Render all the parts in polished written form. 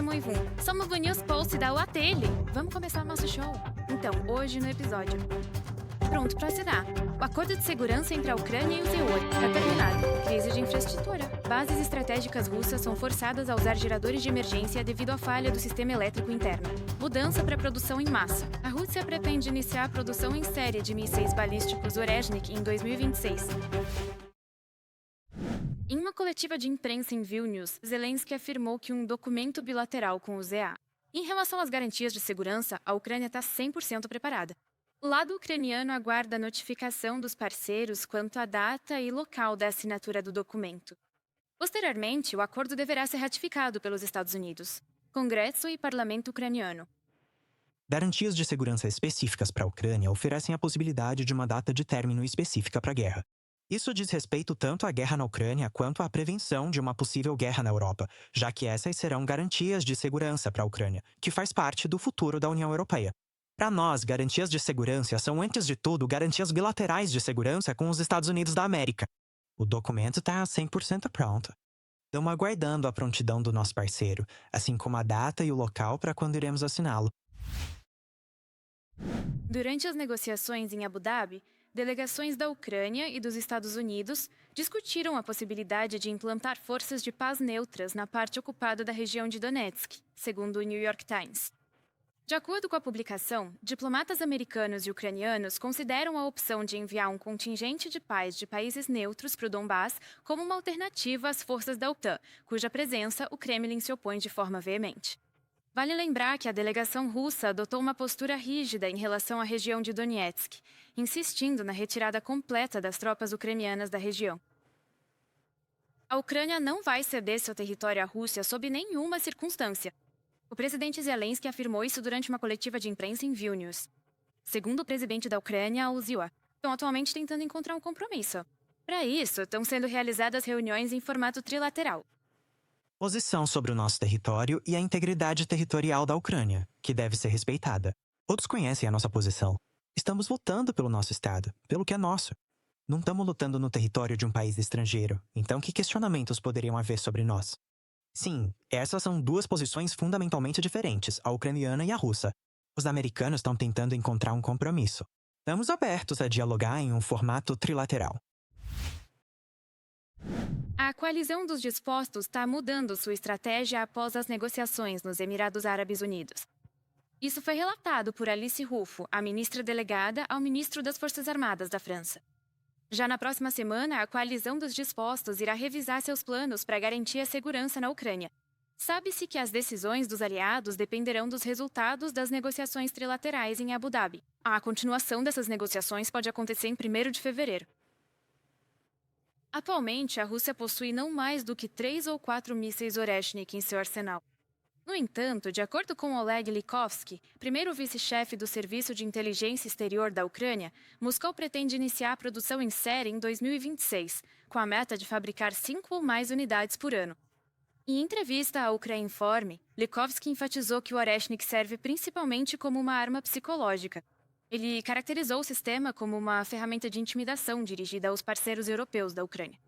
muito bom. Somos o News Post da UATL. Vamos começar o nosso show. Então, hoje no episódio. Pronto para assinar. O acordo de segurança entre a Ucrânia e o Senhor está terminado. Crise de infraestrutura. Bases estratégicas russas são forçadas a usar geradores de emergência devido à falha do sistema elétrico interno. Mudança para produção em massa. A Rússia pretende iniciar a produção em série de mísseis balísticos Oreshnik em 2026. Em uma coletiva de imprensa em Vilnius, Zelensky afirmou que um documento bilateral com o ZA. Em relação às garantias de segurança, a Ucrânia está 100% preparada. O lado ucraniano aguarda a notificação dos parceiros quanto à data e local da assinatura do documento. Posteriormente, o acordo deverá ser ratificado pelos Estados Unidos, Congresso e Parlamento ucraniano. Garantias de segurança específicas para a Ucrânia oferecem a possibilidade de uma data de término específica para a guerra. Isso diz respeito tanto à guerra na Ucrânia quanto à prevenção de uma possível guerra na Europa, já que essas serão garantias de segurança para a Ucrânia, que faz parte do futuro da União Europeia. Para nós, garantias de segurança são, antes de tudo, garantias bilaterais de segurança com os Estados Unidos da América. O documento está 100% pronto. Estamos aguardando a prontidão do nosso parceiro, assim como a data e o local para quando iremos assiná-lo. Durante as negociações em Abu Dhabi, delegações da Ucrânia e dos Estados Unidos discutiram a possibilidade de implantar forças de paz neutras na parte ocupada da região de Donetsk, segundo o New York Times. De acordo com a publicação, diplomatas americanos e ucranianos consideram a opção de enviar um contingente de paz de países neutros para o Donbass como uma alternativa às forças da OTAN, cuja presença o Kremlin se opõe de forma veemente. Vale lembrar que a delegação russa adotou uma postura rígida em relação à região de Donetsk, insistindo na retirada completa das tropas ucranianas da região. A Ucrânia não vai ceder seu território à Rússia sob nenhuma circunstância. O presidente Zelensky afirmou isso durante uma coletiva de imprensa em Vilnius. Segundo o presidente da Ucrânia, o Zyuba, estão atualmente tentando encontrar um compromisso. Para isso, estão sendo realizadas reuniões em formato trilateral. Posição sobre o nosso território e a integridade territorial da Ucrânia, que deve ser respeitada. Outros conhecem a nossa posição. Estamos lutando pelo nosso Estado, pelo que é nosso. Não estamos lutando no território de um país estrangeiro, então que questionamentos poderiam haver sobre nós? Sim, essas são duas posições fundamentalmente diferentes, a ucraniana e a russa. Os americanos estão tentando encontrar um compromisso. Estamos abertos a dialogar em um formato trilateral. A coalizão dos dispostos está mudando sua estratégia após as negociações nos Emirados Árabes Unidos. Isso foi relatado por Alice Rufo, a ministra delegada ao ministro das Forças Armadas da França. Já na próxima semana, a coalizão dos dispostos irá revisar seus planos para garantir a segurança na Ucrânia. Sabe-se que as decisões dos aliados dependerão dos resultados das negociações trilaterais em Abu Dhabi. A continuação dessas negociações pode acontecer em 1º de fevereiro. Atualmente, a Rússia possui não mais do que 3 ou 4 mísseis Oreshnik em seu arsenal. No entanto, de acordo com Oleg Likovsky, primeiro vice-chefe do Serviço de Inteligência Exterior da Ucrânia, Moscou pretende iniciar a produção em série em 2026, com a meta de fabricar 5 ou mais unidades por ano. Em entrevista à Ucrainform, Likovsky enfatizou que o Oreshnik serve principalmente como uma arma psicológica. Ele caracterizou o sistema como uma ferramenta de intimidação dirigida aos parceiros europeus da Ucrânia.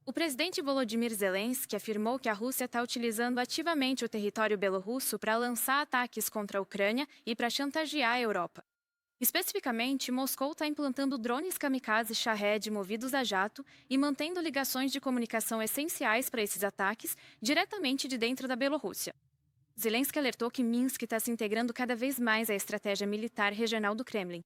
O presidente Volodymyr Zelensky afirmou que a Rússia está utilizando ativamente o território belorrusso para lançar ataques contra a Ucrânia e para chantagear a Europa. Especificamente, Moscou está implantando drones kamikaze Shahed movidos a jato e mantendo ligações de comunicação essenciais para esses ataques diretamente de dentro da Bielorrússia. Zelensky alertou que Minsk está se integrando cada vez mais à estratégia militar regional do Kremlin.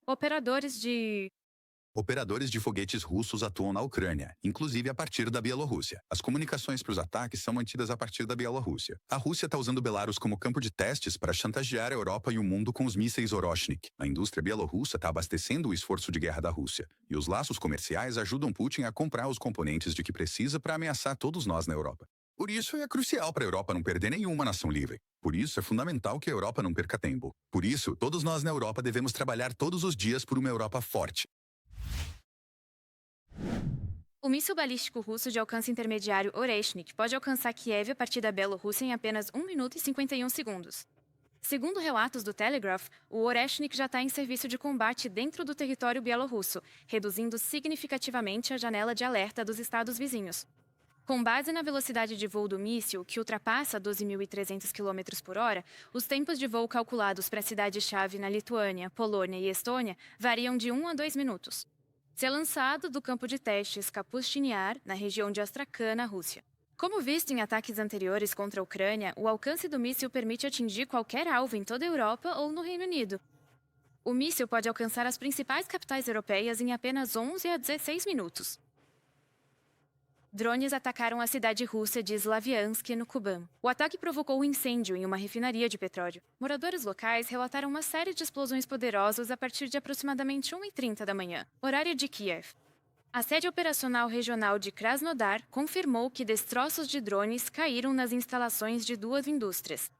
Operadores de foguetes russos atuam na Ucrânia, inclusive a partir da Bielorrússia. As comunicações para os ataques são mantidas a partir da Bielorrússia. A Rússia está usando Belarus como campo de testes para chantagear a Europa e o mundo com os mísseis Oreshnik. A indústria bielorrussa está abastecendo o esforço de guerra da Rússia. E os laços comerciais ajudam Putin a comprar os componentes de que precisa para ameaçar todos nós na Europa. Por isso é crucial para a Europa não perder nenhuma nação livre. Por isso é fundamental que a Europa não perca tempo. Por isso, todos nós na Europa devemos trabalhar todos os dias por uma Europa forte. O míssil balístico russo de alcance intermediário Oreshnik pode alcançar Kiev a partir da Bielorrússia em apenas 1 minuto e 51 segundos. Segundo relatos do Telegraph, o Oreshnik já está em serviço de combate dentro do território bielorrusso, reduzindo significativamente a janela de alerta dos estados vizinhos. Com base na velocidade de voo do míssil, que ultrapassa 12.300 km por hora, os tempos de voo calculados para a cidade-chave na Lituânia, Polônia e Estônia variam de 1 a 2 minutos. Se é lançado do campo de testes Kapustin Yar, na região de Astrakhan, na Rússia. Como visto em ataques anteriores contra a Ucrânia, o alcance do míssil permite atingir qualquer alvo em toda a Europa ou no Reino Unido. O míssil pode alcançar as principais capitais europeias em apenas 11 a 16 minutos. Drones atacaram a cidade russa de Slaviansk, no Kuban. O ataque provocou um incêndio em uma refinaria de petróleo. Moradores locais relataram uma série de explosões poderosas a partir de aproximadamente 1h30 da manhã, horário de Kiev. A sede operacional regional de Krasnodar confirmou que destroços de drones caíram nas instalações de 2 indústrias.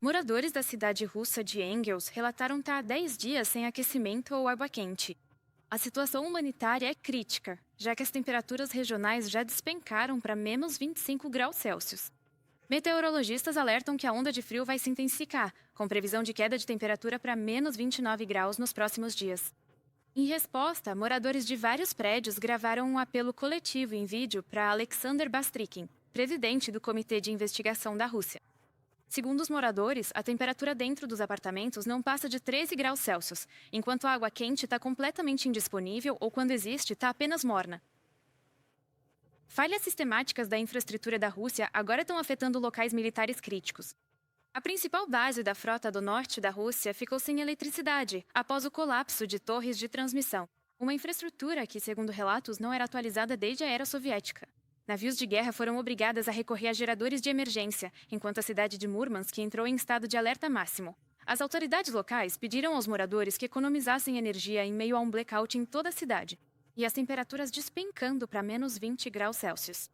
Moradores da cidade russa de Engels relataram estar há 10 dias sem aquecimento ou água quente. A situação humanitária é crítica, já que as temperaturas regionais já despencaram para menos 25 graus Celsius. Meteorologistas alertam que a onda de frio vai se intensificar, com previsão de queda de temperatura para menos 29 graus nos próximos dias. Em resposta, moradores de vários prédios gravaram um apelo coletivo em vídeo para Alexander Bastrikin, presidente do Comitê de Investigação da Rússia. Segundo os moradores, a temperatura dentro dos apartamentos não passa de 13 graus Celsius, enquanto a água quente está completamente indisponível ou, quando existe, está apenas morna. Falhas sistemáticas da infraestrutura da Rússia agora estão afetando locais militares críticos. A principal base da frota do norte da Rússia ficou sem eletricidade após o colapso de torres de transmissão, uma infraestrutura que, segundo relatos, não era atualizada desde a era soviética. Navios de guerra foram obrigados a recorrer a geradores de emergência, enquanto a cidade de Murmansk entrou em estado de alerta máximo. As autoridades locais pediram aos moradores que economizassem energia em meio a um blackout em toda a cidade, e as temperaturas despencando para menos 20 graus Celsius.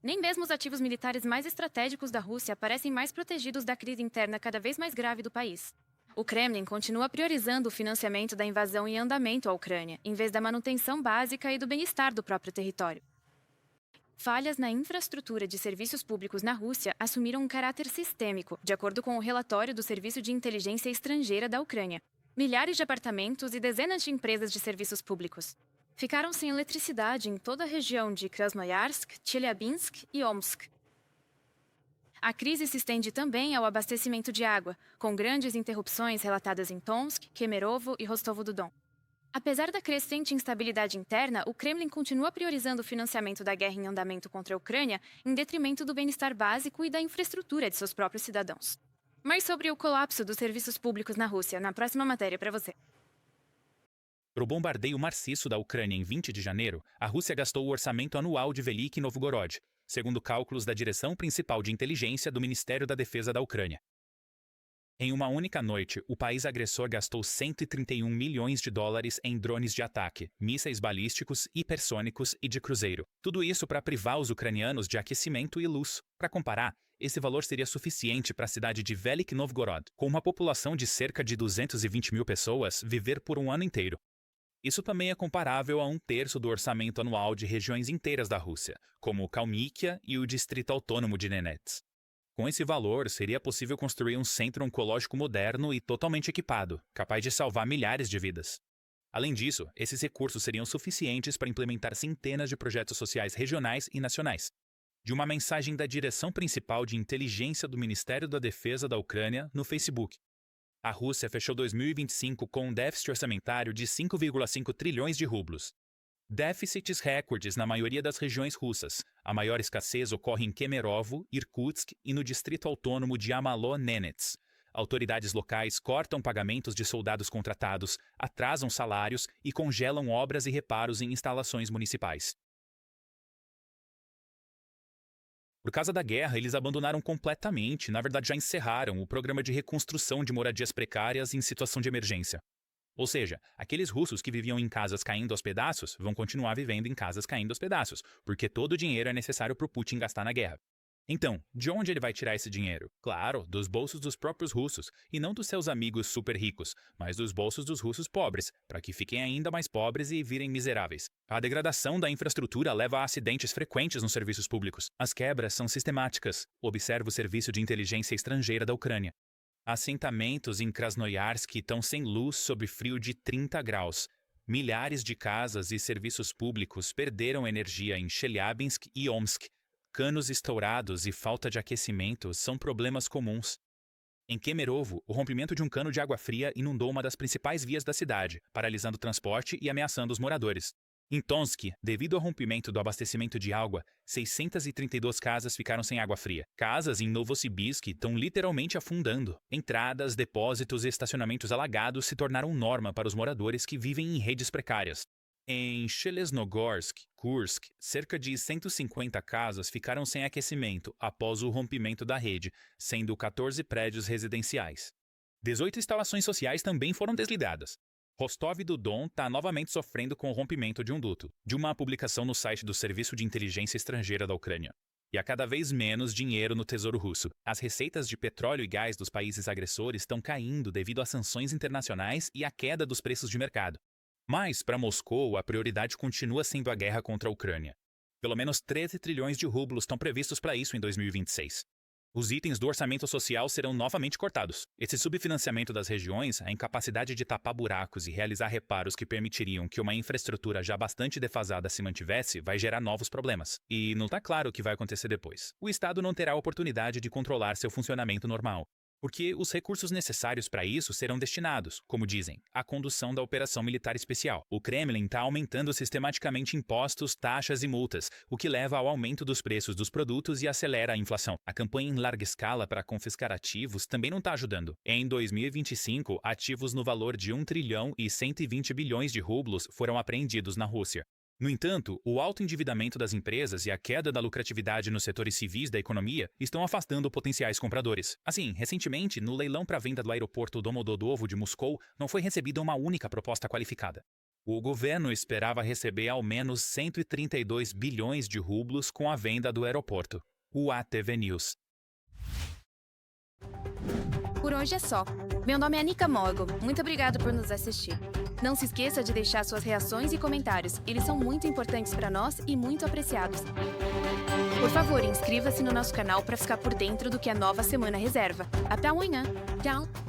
Nem mesmo os ativos militares mais estratégicos da Rússia parecem mais protegidos da crise interna cada vez mais grave do país. O Kremlin continua priorizando o financiamento da invasão em andamento à Ucrânia, em vez da manutenção básica e do bem-estar do próprio território. Falhas na infraestrutura de serviços públicos na Rússia assumiram um caráter sistêmico, de acordo com o relatório do Serviço de Inteligência Estrangeira da Ucrânia. Milhares de apartamentos e dezenas de empresas de serviços públicos ficaram sem eletricidade em toda a região de Krasnoyarsk, Chelyabinsk e Omsk. A crise se estende também ao abastecimento de água, com grandes interrupções relatadas em Tomsk, Kemerovo e Rostovo-do-Don. Apesar da crescente instabilidade interna, o Kremlin continua priorizando o financiamento da guerra em andamento contra a Ucrânia em detrimento do bem-estar básico e da infraestrutura de seus próprios cidadãos. Mais sobre o colapso dos serviços públicos na Rússia, na próxima matéria para você. Para o bombardeio maciço da Ucrânia em 20 de janeiro, a Rússia gastou o orçamento anual de Velik Novgorod, segundo cálculos da Direção Principal de Inteligência do Ministério da Defesa da Ucrânia. Em uma única noite, o país agressor gastou 131 milhões de dólares em drones de ataque, mísseis balísticos, hipersônicos e de cruzeiro. Tudo isso para privar os ucranianos de aquecimento e luz. Para comparar, esse valor seria suficiente para a cidade de Velik Novgorod, com uma população de cerca de 220 mil pessoas, viver por um ano inteiro. Isso também é comparável a 1/3 do orçamento anual de regiões inteiras da Rússia, como o Kalmykia e o Distrito Autônomo de Nenets. Com esse valor, seria possível construir um centro oncológico moderno e totalmente equipado, capaz de salvar milhares de vidas. Além disso, esses recursos seriam suficientes para implementar centenas de projetos sociais regionais e nacionais. De uma mensagem da Direção Principal de Inteligência do Ministério da Defesa da Ucrânia no Facebook. A Rússia fechou 2025 com um déficit orçamentário de 5,5 trilhões de rublos. Déficits recordes na maioria das regiões russas. A maior escassez ocorre em Kemerovo, Irkutsk e no distrito autônomo de Yamalo-Nenets. Autoridades locais cortam pagamentos de soldados contratados, atrasam salários e congelam obras e reparos em instalações municipais. Por causa da guerra, eles abandonaram completamente, na verdade já encerraram, o programa de reconstrução de moradias precárias em situação de emergência. Ou seja, aqueles russos que viviam em casas caindo aos pedaços vão continuar vivendo em casas caindo aos pedaços, porque todo o dinheiro é necessário para o Putin gastar na guerra. Então, de onde ele vai tirar esse dinheiro? Claro, dos bolsos dos próprios russos, e não dos seus amigos super ricos, mas dos bolsos dos russos pobres, para que fiquem ainda mais pobres e virem miseráveis. A degradação da infraestrutura leva a acidentes frequentes nos serviços públicos. As quebras são sistemáticas. Observa o Serviço de Inteligência Estrangeira da Ucrânia. Assentamentos em Krasnoyarsk estão sem luz sob frio de 30 graus. Milhares de casas e serviços públicos perderam energia em Chelyabinsk e Omsk. Canos estourados e falta de aquecimento são problemas comuns. Em Kemerovo, o rompimento de um cano de água fria inundou uma das principais vias da cidade, paralisando o transporte e ameaçando os moradores. Em Tomsk, devido ao rompimento do abastecimento de água, 632 casas ficaram sem água fria. Casas em Novosibirsk estão literalmente afundando. Entradas, depósitos e estacionamentos alagados se tornaram norma para os moradores que vivem em redes precárias. Em Shelesnogorsk, Kursk, cerca de 150 casas ficaram sem aquecimento após o rompimento da rede, sendo 14 prédios residenciais. 18 instalações sociais também foram desligadas. Rostov-do-Don está novamente sofrendo com o rompimento de um duto, de uma publicação no site do Serviço de Inteligência Estrangeira da Ucrânia. E há cada vez menos dinheiro no Tesouro Russo. As receitas de petróleo e gás dos países agressores estão caindo devido às sanções internacionais e à queda dos preços de mercado. Mas, para Moscou, a prioridade continua sendo a guerra contra a Ucrânia. Pelo menos 13 trilhões de rublos estão previstos para isso em 2026. Os itens do orçamento social serão novamente cortados. Esse subfinanciamento das regiões, a incapacidade de tapar buracos e realizar reparos que permitiriam que uma infraestrutura já bastante defasada se mantivesse, vai gerar novos problemas. E não está claro o que vai acontecer depois. O Estado não terá a oportunidade de controlar seu funcionamento normal, porque os recursos necessários para isso serão destinados, como dizem, à condução da operação militar especial. O Kremlin está aumentando sistematicamente impostos, taxas e multas, o que leva ao aumento dos preços dos produtos e acelera a inflação. A campanha em larga escala para confiscar ativos também não está ajudando. Em 2025, ativos no valor de 1 trilhão e 120 bilhões de rublos foram apreendidos na Rússia. No entanto, o alto endividamento das empresas e a queda da lucratividade nos setores civis da economia estão afastando potenciais compradores. Assim, recentemente, no leilão para venda do aeroporto Domodedovo de Moscou, não foi recebida uma única proposta qualificada. O governo esperava receber ao menos 132 bilhões de rublos com a venda do aeroporto. O ATV News. Por hoje é só. Meu nome é Anika Mogo. Muito obrigado por nos assistir. Não se esqueça de deixar suas reações e comentários. Eles são muito importantes para nós e muito apreciados. Por favor, inscreva-se no nosso canal para ficar por dentro do que a nova semana reserva. Até amanhã. Tchau!